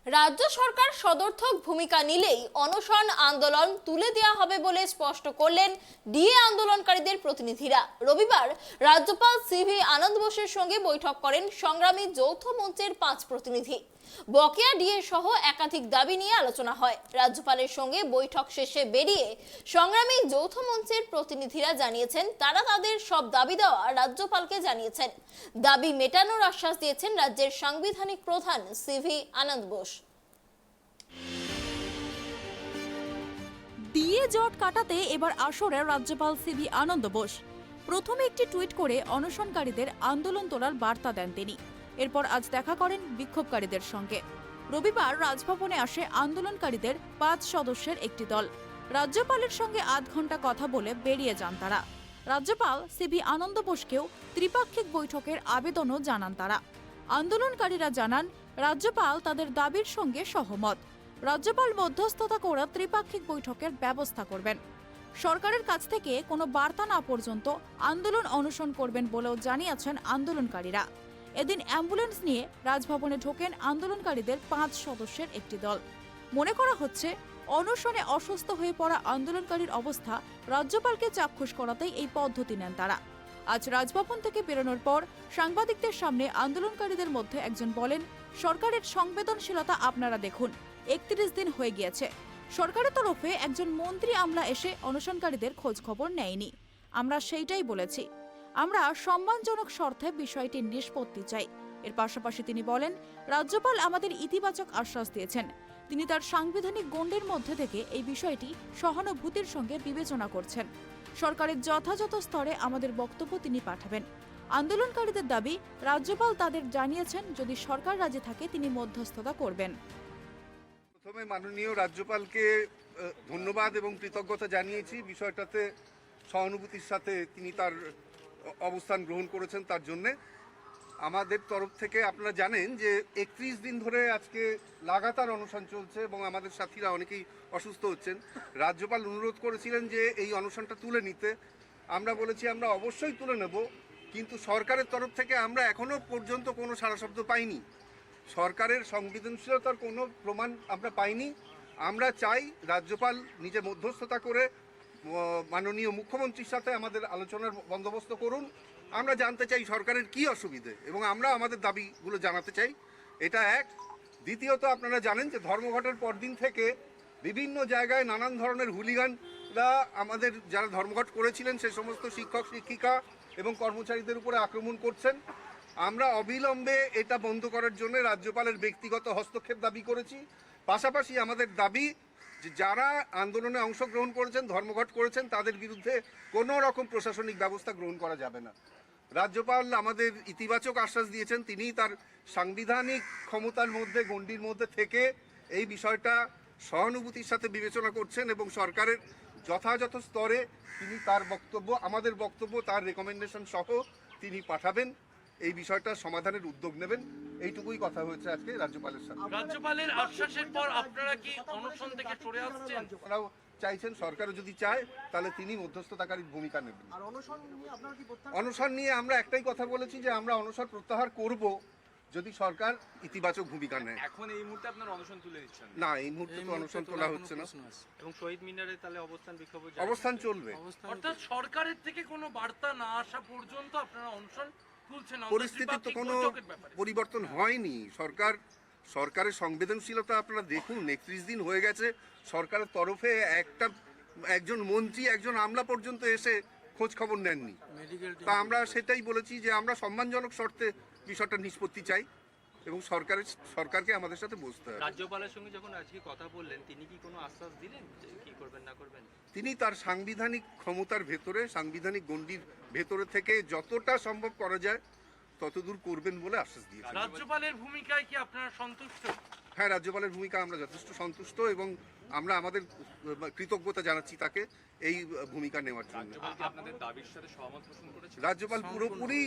রাজ্য সরকার সদর্থক ভূমিকা নিলেই অনশন আন্দোলন তুলে দেওয়া হবে বলে স্পষ্ট করলেন ডিএ আন্দোলনকারীদের প্রতিনিধিরা। রবিবার রাজ্যপাল সিভি আনন্দ বোসের সঙ্গে বৈঠক করেন সংগ্রামী যৌথ মঞ্চের 5 প্রতিনিধি। বকেয়া ডিএ সহ একাধিক দাবি নিয়ে আলোচনা হয়। রাজ্যপালের সঙ্গে বৈঠক শেষে বেরিয়ে সংগ্রামী যৌথ মঞ্চের প্রতিনিধিরা জানিয়েছেন তারা তাদের সব দাবি দেওয়া রাজ্যপালকে জানিয়েছেন। দাবি মেটানোর আশ্বাস দিয়েছেন রাজ্যের সাংবিধানিক প্রধান সিভি আনন্দ বোস। ডিএ জট কাটাতে এবার আসরে রাজ্যপাল সিভি আনন্দ বোস। প্রথমে একটি টুইট করে অনশনকারীদের আন্দোলন তোলার বার্তা দেন তিনি। এরপর আজ দেখা করেন বিক্ষোভকারীদের সঙ্গে। রবিবার রাজভবনে আসে আন্দোলনকারীদের 5 সদস্যের একটি দল। রাজ্যপালের সঙ্গে আধ ঘন্টা কথা বলে বেরিয়ে যান তারা। রাজ্যপাল সিভি আনন্দ বোসকেও ত্রিপাক্ষিক বৈঠকের আবেদনও জানান তারা। আন্দোলনকারীরা জানান রাজ্যপাল তাদের দাবির সঙ্গে সহমত। রাজ্যপাল মধ্যস্থতা করে ত্রিপাক্ষিক বৈঠকের ব্যবস্থা করবেন। সরকারের কাছ থেকে কোনো বার্তা না পর্যন্ত আন্দোলন অনশন করবেন বলেও জানিয়েছেন আন্দোলনকারীরা। এদিন অ্যাম্বুলেন্স নিয়ে রাজভবনে ঢোকেন আন্দোলনকারীদের 5 সদস্যের একটি দল। মনে করা হচ্ছে অনশনে অসুস্থ হয়ে পড়া আন্দোলনকারীর অবস্থা রাজ্যপালকে চাক্ষুষ করাতেই এই পদ্ধতি নেন তারা। আজ রাজভবন থেকে বেরোনোর পর সাংবাদিকদের সামনে আন্দোলনকারীদের মধ্যে একজন বলেন, সরকারের সংবেদনশীলতা আপনারা দেখুন, 31 দিন হয়ে গিয়েছে। সরকারের তরফে একজন মন্ত্রী আমলা এসে অনশনকারীদের খোঁজ খবর নেয়নি। আমরা সেইটাই বলেছি, আমরা সম্মানজনক শর্তে বিষয়টির নিষ্পত্তি চাই। এর পাশাপাশি তিনি বলেন, রাজ্যপাল আমাদের ইতিবাচক আশ্বাস দিয়েছেন। তিনি তার সাংবিধানিক গণ্ডির মধ্যে থেকে এই বিষয়টি সহানুভূতির সঙ্গে বিবেচনা করছেন। সরকারের যথাযথ স্তরে আমাদের বক্তব্য তিনি পাঠাবেন। আন্দোলনকারীদের দাবি, রাজ্যপাল তাদের জানিয়েছেন যদি সরকার রাজি থাকে তিনি মধ্যস্থতা করবেন। প্রথমে মাননীয় রাজ্যপালকে ধন্যবাদ এবং কৃতজ্ঞতা জানিয়েছি। বিষয়টাতে সহানুভূতির সাথে তিনি তার অবস্থান গ্রহণ করেছেন, তার জন্যে আমাদের তরফ থেকে আপনারা জানেন যে 31 দিন ধরে আজকে লাগাতার অনশন চলছে এবং আমাদের সাথীরা অনেকেই অসুস্থ হচ্ছেন। রাজ্যপাল অনুরোধ করেছিলেন যে এই অনশনটা তুলে নিতে। আমরা বলেছি আমরা অবশ্যই তুলে নেব, কিন্তু সরকারের তরফ থেকে আমরা এখনো পর্যন্ত কোনো সাড়া শব্দ পাইনি। সরকারের সংবেদনশীলতার কোনো প্রমাণ আমরা পাইনি। আমরা চাই রাজ্যপাল নিজে মধ্যস্থতা করে মাননীয় মুখ্যমন্ত্রীর সাথে আমাদের আলোচনার বন্দোবস্ত করুন। আমরা জানতে চাই সরকারের কি অসুবিধে এবং আমরা আমাদের দাবিগুলো জানাতে চাই। এটা এক। দ্বিতীয়ত, আপনারা জানেন যে ধর্মঘটের পরদিন থেকে বিভিন্ন জায়গায় নানান ধরনের হুলিগানরা আমাদের যারা ধর্মঘট করেছিলেন সে সমস্ত শিক্ষক শিক্ষিকা এবং কর্মচারীদের উপরে আক্রমণ করছেন। আমরা অবিলম্বে এটা বন্ধ করার জন্য রাজ্যপালের ব্যক্তিগত হস্তক্ষেপ দাবি করেছি। পাশাপাশি আমাদের দাবি যে যারা আন্দোলনে অংশগ্রহণ করেছেন, ধর্মঘট করেছেন, তাদের বিরুদ্ধে কোনো রকম প্রশাসনিক ব্যবস্থা গ্রহণ করা যাবে না। রাজ্যপাল আমাদের ইতিবাচক আশ্বাস দিয়েছেন, তিনি তার সাংবিধানিক ক্ষমতার মধ্যে গণ্ডির মধ্যে থেকে এই বিষয়টা সহানুভূতির সাথে বিবেচনা করছেন এবং সরকারের যথাযথ স্তরে তিনি তার বক্তব্য, আমাদের বক্তব্য, তার রেকমেন্ডেশন সহ তিনি পাঠাবেন, এই বিষয়টা সমাধানের উদ্যোগ নেবেন। এইটুকুই কথা হয়েছে আজকে রাজ্যপালের সাথে। রাজ্যপালের আশ্বাসের পর আপনারা কি অনশন থেকে সরে আসছেন? ওরাও চাইছেন, সরকারও যদি চায় তাহলে তিনি মধ্যস্থতাকারীর ভূমিকা নেবেন। আর অনশন নিয়ে আমরা একটাই কথা বলেছি যে আমরা অনশন প্রত্যাহার করব যদি সরকার ইতিবাচক ভূমিকা নেয়। এখন এই মুহূর্তে আপনারা অনশন তুলে দিচ্ছেন? না, এই মুহূর্তে তো অনশন তোলা হচ্ছে না। এবং শহীদ মিনারে তাহলে অবস্থান চলবে। অর্থাৎ সরকারের থেকে কোনো বার্তা না আসা পর্যন্ত আপনারা অনশন তুলছেন? পরিস্থিতির তো কোনো পরিবর্তন হয়নি। সরকারের সংবেদনশীলতা আপনারা দেখুন, 31 দিন হয়ে গেছে। সরকারের তরফে একজন মন্ত্রী, একজন আমলা পর্যন্ত এসে খোঁজ খবর নেননি। তা আমরা সেটাই বলেছি যে আমরা সম্মানজনক শর্তে বিষয়টা নিষ্পত্তি চাই এবং সরকারকে আমাদের সাথে বসতে হবে। রাজ্যপালের সঙ্গে যখন আজকে কথা বললেন, তিনি কি কোনো আশ্বাস দিলেন যে কি করবেন না করবেন? তিনি তার সাংবিধানিক ক্ষমতার ভেতরে, সাংবিধানিক গণ্ডির ভেতরে থেকে যতটা সম্ভব করা যায় ততদূর করবেন বলে আশ্বাস দিয়েছেন। রাজ্যপালের ভূমিকায় কি আপনারা সন্তুষ্ট? হ্যাঁ, রাজ্যপালের ভূমিকা আমরা যথেষ্ট সন্তুষ্ট এবং আমরা আমাদের কৃতজ্ঞতা জানাচ্ছি তাকে এই ভূমিকা নেওয়ার জন্য। রাজ্যপাল পুরোপুরি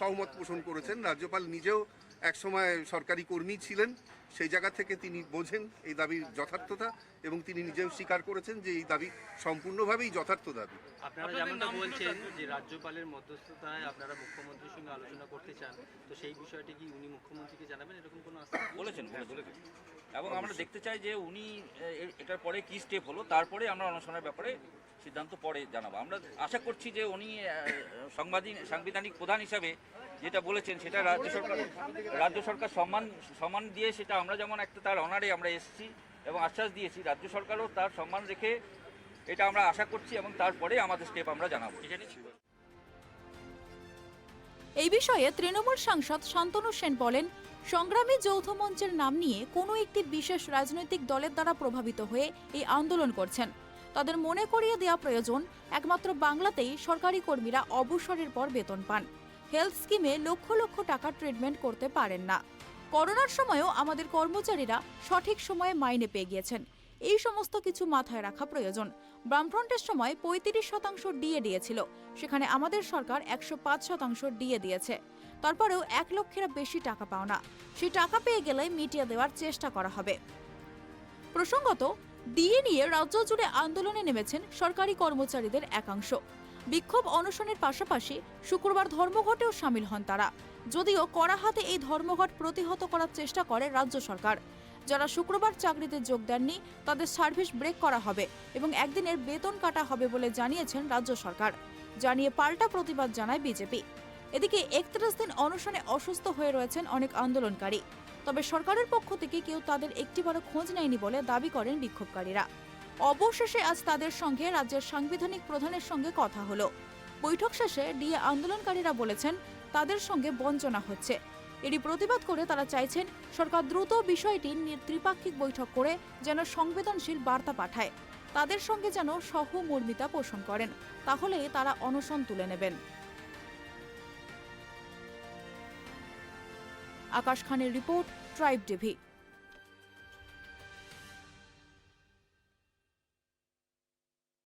সহমত পোষণ করেছেন। রাজ্যপাল নিজেও একসময় সরকারি কর্মী ছিলেন, সেই জায়গা থেকে তিনি বোঝেন এই দাবির যথার্থতা এবং তিনি নিজেও স্বীকার করেছেন যে এই দাবি সম্পূর্ণভাবেই যথার্থ দাবি। আপনারা যেমনটা বলছেন যে রাজ্যপালের মধ্যস্থতায় আপনারা মুখ্যমন্ত্রীর সঙ্গে আলোচনা করতে চান, তো সেই বিষয়টি কি উনি মুখ্যমন্ত্রীকে জানাবেন, এরকম কোনো আস্থা বলেছেন? এবং আমরা দেখতে চাই যে উনি এটার পরে কি স্টেপ হলো, তারপরে আমরা অনশনের ব্যাপারে সিদ্ধান্ত পরে জানাবো। আমরা আশা করছি যে উনি সাংবিধানিক প্রধান হিসাবে যেটা বলেছেন সেটা রাজ্য সরকার সম্মান দিয়ে, সেটা আমরা যেমন একটা তার অনারে আমরা এসেছি এবং আশ্বাস দিয়েছি, রাজ্য সরকারও তার সম্মান রেখে এটা আমরা আশা করছি এবং তারপরে আমাদের স্টেপ আমরা জানাবো। এই বিষয়ে তৃণমূল সাংসদ শান্তনু সেন বলেন, সংগ্রামী যৌথ মঞ্চের নাম নিয়ে কোনো একটি বিশেষ রাজনৈতিক দলের দ্বারা প্রভাবিত হয়ে এই আন্দোলন করছেন। তাদের মনে করিয়ে দেওয়া প্রয়োজন, একমাত্র বাংলাতেই সরকারি কর্মীরা অবসরের পর বেতন পান। হেলথ স্কিমে লক্ষ লক্ষ টাকা ট্রিটমেন্ট করতে পারেন না। করোনার সময়ও আমাদের কর্মচারীরা সঠিক সময়ে মাইনে পেয়ে গিয়েছেন। এই সমস্ত কিছু মাথায় রাখা প্রয়োজন। বামফ্রন্টের সময় 35% ডিএ দিয়েছিল, সেখানে আমাদের সরকার 105% ডিএ দিয়েছে। তারপরেও 1 লক্ষের বেশি টাকা পাও না। সেই টাকা পেয়ে গেলে মিটিয়ে দেওয়ার চেষ্টা করা হবে। প্রসঙ্গত, ডিএ নিয়ে রাজ্য জুড়ে আন্দোলনে নেমেছেন সরকারি কর্মচারীদের একাংশ। বিক্ষোভ অনশনের পাশাপাশি শুক্রবার ধর্মঘটেও সামিল হন তারা। যদিও কড়া হাতে এই ধর্মঘট প্রতিহত করার চেষ্টা করে রাজ্য সরকার। যারা শুক্রবার চাকরিতে যোগ দেননি তাদের সার্ভিস ব্রেক করা হবে এবং একদিনের বেতন কাটা হবে বলে জানিয়েছেন রাজ্য সরকার। জানিয়ে পাল্টা প্রতিবাদ জানায় বিজেপি। এদিকে 31 দিন অনশনে অসুস্থ হয়ে রয়েছেন অনেক আন্দোলনকারী। তবে সরকারের পক্ষ থেকে কেউ তাদের একটিবারও খোঁজ নেয়নি বলে দাবি করেন বিক্ষোভকারীরা। অবশেষে আজ তাদের সঙ্গে রাজ্যের সাংবিধানিক প্রধানের সঙ্গে কথা হলো। বৈঠক শেষে ডিএ আন্দোলনকারীরা বলেছেন তাদের সঙ্গে বঞ্চনা হচ্ছে। এরই প্রতিবাদ করে তারা চাইছেন সরকার দ্রুত বিষয়টি ত্রিপাক্ষিক বৈঠক করে যেন সংবেদনশীল বার্তা পাঠায়, তাদের সঙ্গে যেন সহমর্মিতা পোষণ করেন, তাহলে তারা অনশন তুলে নেবেন। আকাশ খানের রিপোর্ট, ট্রাইব টিভি।